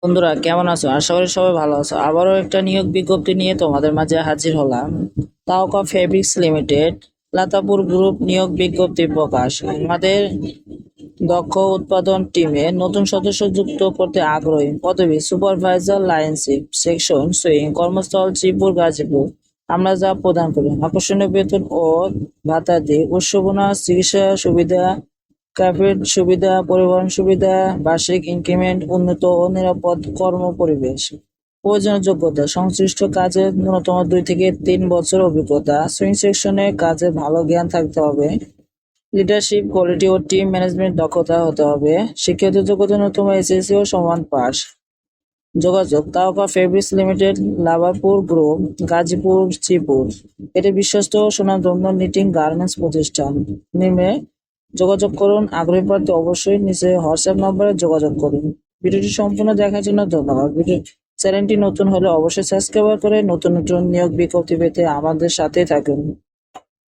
বন্ধুরা কেমন আছো? আশা করি সবাই ভালো আছো। আবারও একটা নিয়োগ বিজ্ঞপ্তি নিয়ে তোমাদের মাঝে হাজির হলাম। তাওকা ফেব্রিক্স লিমিটেড লাতাপুর গ্রুপ নিয়োগ বিজ্ঞপ্তি প্রকাশ। আমাদের দক্ষ উৎপাদন টিমে নতুন সদস্য যুক্ত করতে আগ্রহী। পদবি supervisor, line shift, section swing, কর্মস্থল শ্রীপুর, গাজীপুর। আমরা যা প্রদান করি: আকর্ষণীয় বেতন ও ভাতাদি, উৎসবনা, চিকিৎসা সুবিধা, ক্যাফেট সুবিধা, পরিবহন সুবিধা, বার্ষিক ইনক্রিমেন্ট, উন্নত ও নিরাপদ কর্ম পরিবেশ। প্রয়োজনীয় যোগ্যতা: সংশ্লিষ্ট কাজে ন্যূনতম 2 থেকে 3 বছর অভিজ্ঞতা। সুইং সেকশনে কাজে ভালো জ্ঞান থাকতে হবে। লিডারশিপ কোয়ালিটি ও টিম ম্যানেজমেন্ট দক্ষতা হতে হবে। শিক্ষাগত যোগ্যতা ন্যূনতম এসএসসি ও সমান পাস। যোগাযোগ: Taoka fabrics limited, Lavarpur group, Gazipur, Sreepur. এটি বিশ্বস্ত ও সুনামধন্য নিটিং গার্মেন্টস প্রতিষ্ঠান। নিম্নে যোগাযোগ করুন। আগ্রহী প্রার্থী অবশ্যই নিচে হোয়াটসঅ্যাপ নম্বরে যোগাযোগ করুন। ভিডিওটি সম্পূর্ণ দেখার জন্য ধন্যবাদ। চ্যানেলটি নতুন হলে অবশ্যই সাবস্ক্রাইব করে নতুন নতুন নিয়োগ বিজ্ঞপ্তি পেতে আমাদের সাথেই থাকুন।